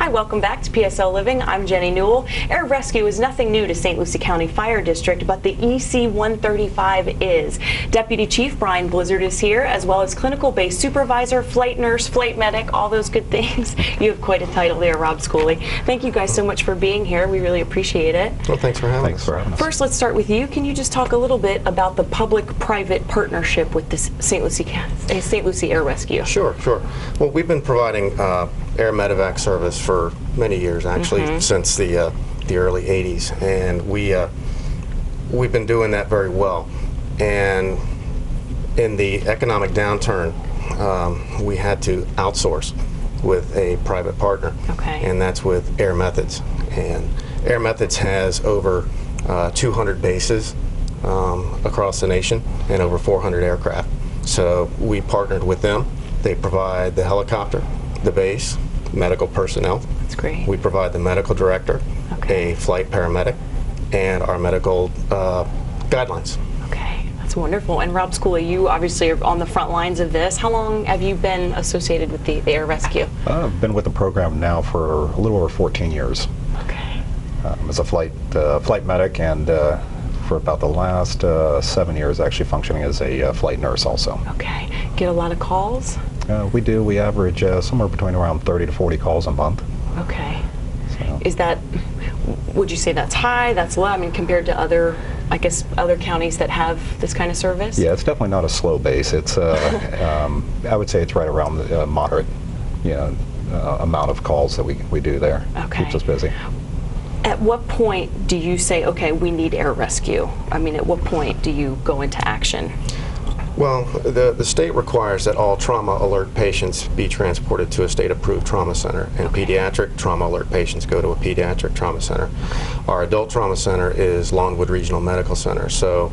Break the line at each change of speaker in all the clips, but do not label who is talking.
Hi, welcome back to PSL Living. I'm Jenny Newell. Air rescue is nothing new to St. Lucie County Fire District, but the EC 135 is. Deputy Chief Brian Blizzard is here, as well as clinical base supervisor, flight nurse, flight medic, all those good things. You have quite a title there, Rob Schooley. Thank you guys so much for being here. We really appreciate it.
Well, thanks for having us.
First, let's start with you. Can you just talk a little bit about the public-private partnership with this St. Lucie Air Rescue?
Sure. Well, we've been providing air medevac service for many years, actually, since the early 80s, and we've been doing that very well. And in the economic downturn, we had to outsource with a private partner, and that's with Air Methods. And Air Methods has over 200 bases across the nation and over 400 aircraft. So we partnered with them. They provide the helicopter, the base, medical personnel.
That's great.
We provide the medical director, a flight paramedic, and our medical guidelines.
Okay, that's wonderful. And Rob Schooley, you obviously are on the front lines of this. How long have you been associated with the Air Rescue?
I've been with the program now for a little over 14 years.
Okay.
As a flight medic, and for about the last 7 years actually functioning as a flight nurse also.
Okay. Get a lot of calls?
We do. We average somewhere between around 30 to 40 calls a month.
Okay.
So.
Is that, would you say that's high, that's low? I mean, compared to other, I guess, other counties that have this kind of service?
Yeah, it's definitely not a slow base. It's, I would say it's right around the moderate, amount of calls that we do there.
Okay.
Keeps us busy.
At what point do you say, okay, we need air rescue? I mean, at what point do you go into action?
Well, the state requires that all trauma alert patients be transported to a state-approved trauma center, and pediatric trauma alert patients go to a pediatric trauma center. Our adult trauma center is Longwood Regional Medical Center. So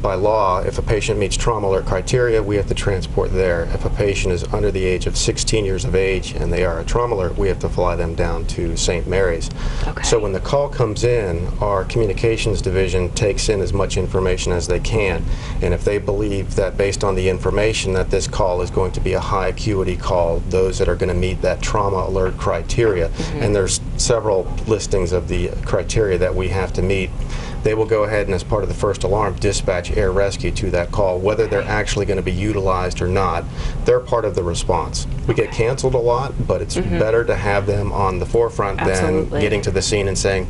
by law, if a patient meets trauma alert criteria, we have to transport there. If a patient is under the age of 16 years of age and they are a trauma alert, we have to fly them down to St. Mary's. So when the call comes in, our communications division takes in as much information as they can, and if they believe that based on the information that this call is going to be a high acuity call, those that are going to meet that trauma alert criteria, and there's several listings of the criteria that we have to meet, they will go ahead and, as part of the first alarm, dispatch air rescue to that call. Whether they're actually going to be utilized or not, they're part of the response. We get canceled a lot, but it's better to have them on the forefront than getting to the scene and saying,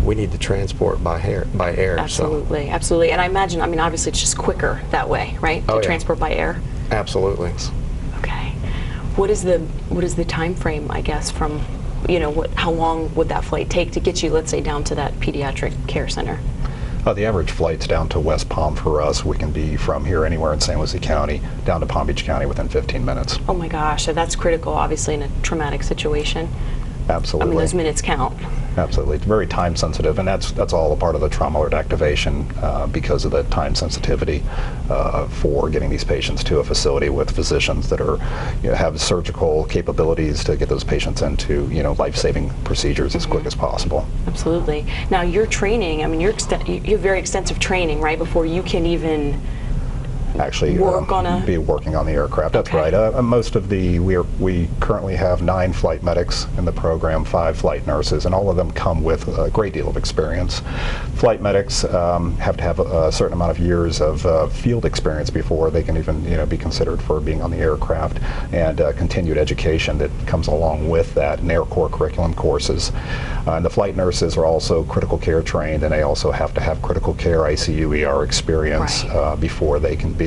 we need to transport by air.
Absolutely, absolutely. And I imagine, I mean, obviously it's just quicker that way, right? To transport by air?
Absolutely.
Okay. What is the time frame, I guess, from, how long would that flight take to get you, let's say, down to that pediatric care center?
The average flight's down to West Palm for us. We can be from here anywhere in St. Lucie County down to Palm Beach County within 15 minutes. Oh
my gosh, so that's critical, obviously, in a traumatic situation.
Absolutely.
I mean, those minutes count.
Absolutely. It's very time sensitive, and that's all a part of the trauma alert activation because of the time sensitivity for getting these patients to a facility with physicians that are, have surgical capabilities to get those patients into, life-saving procedures as quick as possible.
Absolutely. Now, your training, I mean, you have very extensive training, right, before you can even
actually be working on the aircraft. That's right. Most of we currently have 9 flight medics in the program, 5 flight nurses, and all of them come with a great deal of experience. Flight medics have to have a certain amount of years of field experience before they can even be considered for being on the aircraft, and continued education that comes along with that, and Air Corps curriculum courses. And the flight nurses are also critical care trained, and they also have to have critical care ICU ER experience before they can be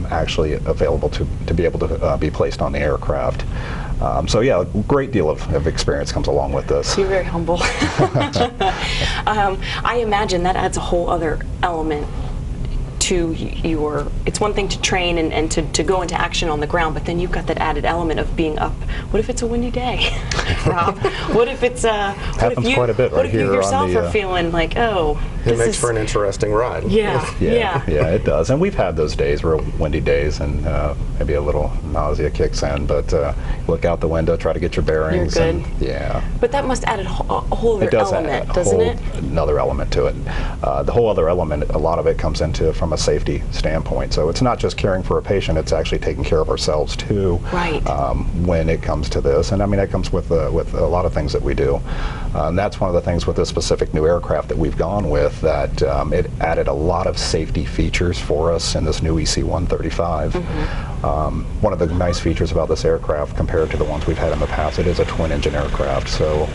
actually available to be able to be placed on the aircraft. So yeah, a great deal of experience comes along with this.
You're very humble. I imagine that adds a whole other element to your, it's one thing to train and to go into action on the ground, but then you've got that added element of being up. What if it's a windy day, Rob? What if it's
happens quite a bit right here.
What if you yourself are feeling like, oh,
it makes for an interesting ride.
Yeah,
it does. And we've had those days, real windy days, and maybe a little nausea kicks in, but look out the window, try to get your bearings.
You're good.
And,
but that must add a whole other element, doesn't it?
Another element to it. The whole other element, a lot of it comes into from from a safety standpoint. So it's not just caring for a patient, it's actually taking care of ourselves too.
Right.
When it comes to this. And I mean, that comes with a lot of things that we do. And that's one of the things with this specific new aircraft that we've gone with, that it added a lot of safety features for us in this new EC-135. One of the nice features about this aircraft compared to the ones we've had in the past, it is a twin-engine aircraft. So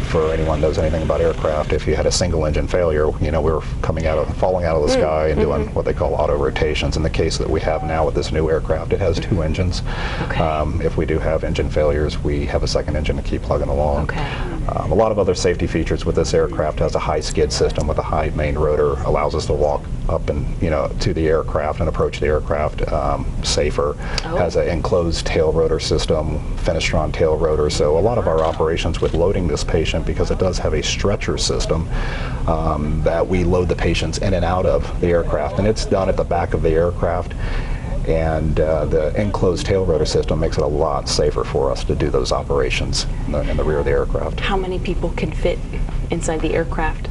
for anyone who knows anything about aircraft, if you had a single engine failure, you know, we were falling out of the sky and doing what they call auto rotations. In the case that we have now with this new aircraft, it has two engines. Okay. If we do have engine failures, we have a second engine to keep plugging along. Okay. A lot of other safety features with this aircraft. Has a high skid system with a high main rotor, allows us to walk up and, you know, to the aircraft and approach the aircraft safer. Has an enclosed tail rotor system, Fenestron tail rotor. So a lot of our operations with loading this patient, because it does have a stretcher system that we load the patients in and out of the aircraft, and it's done at the back of the aircraft. And the enclosed tail rotor system makes it a lot safer for us to do those operations in the rear of the aircraft.
How many people can fit inside the aircraft?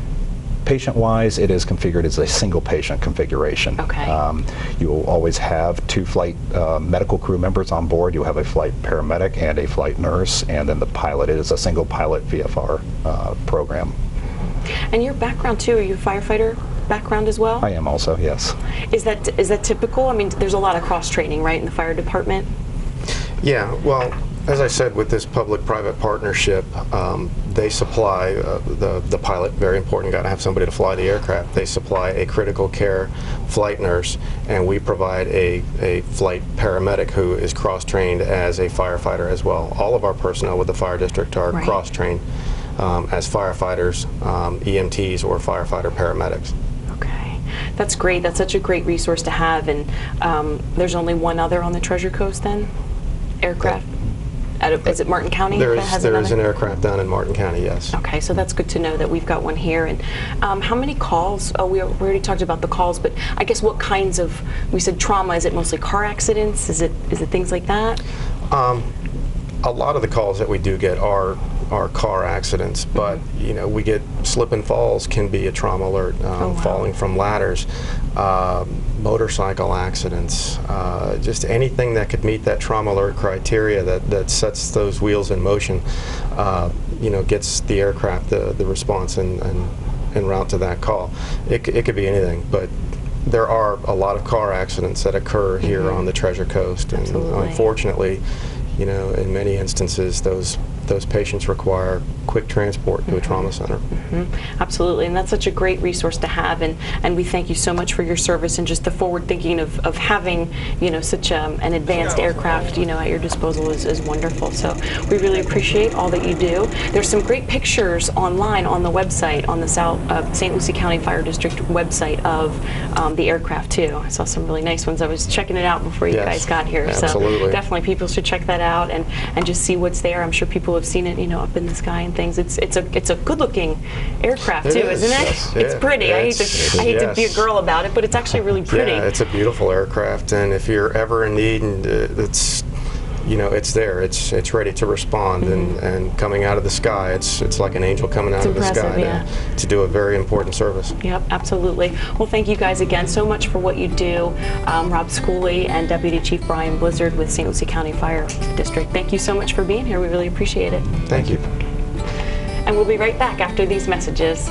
Patient-wise, it is configured as a single patient configuration.
Okay.
You will always have two flight medical crew members on board. You'll have a flight paramedic and a flight nurse, and then the pilot. It is a single pilot VFR program. And
your background too, are you a firefighter background as well?
I am also, yes.
Is that typical? I mean, there's a lot of cross-training, right, in the fire department?
Yeah, well, as I said, with this public-private partnership, they supply the pilot, very important, got to have somebody to fly the aircraft. They supply a critical care flight nurse, and we provide a flight paramedic who is cross-trained as a firefighter as well. All of our personnel with the fire district are cross-trained as firefighters, EMTs, or firefighter paramedics.
Okay, that's great. That's such a great resource to have. And there's only one other on the Treasure Coast then? Aircraft? Is it Martin County?
There is an aircraft down in Martin County, yes.
Okay, so that's good to know that we've got one here. And how many calls? Oh, we already talked about the calls, but I guess what kinds of, we said trauma, is it mostly car accidents? Is it things like that?
A lot of the calls that we do get are car accidents, but you know, we get slip and falls can be a trauma alert, falling from ladders, motorcycle accidents, just anything that could meet that trauma alert criteria that sets those wheels in motion, you know, gets the aircraft the response and route to that call. It could be anything, but there are a lot of car accidents that occur here on the Treasure Coast, and unfortunately, you know, in many instances, those patients require quick transport to a trauma center.
Absolutely, and that's such a great resource to have, and we thank you so much for your service and just the forward thinking of having, you know, such an advanced aircraft, you know, at your disposal is wonderful. So we really appreciate all that you do. There's some great pictures online on the website, on the St. Lucie County Fire District website of the aircraft too. I saw some really nice ones. I was checking it out before you guys got here.
Absolutely.
So definitely people should check that out and just see what's there. I'm sure people have seen it, you know, up in the sky and things. It's a good-looking aircraft too, isn't it?
Yes.
It's pretty. I hate to be a girl about it, but it's actually really pretty.
Yeah, it's a beautiful aircraft, and if you're ever in need, and it's, you know, it's there. It's ready to respond, and coming out of the sky, it's like an angel coming out of the sky to do a very important service.
Yep, absolutely. Well, thank you guys again so much for what you do, Rob Schooley and Deputy Chief Brian Blizzard with St. Lucie County Fire District. Thank you so much for being here. We really appreciate it.
Thank you.
And we'll be right back after these messages.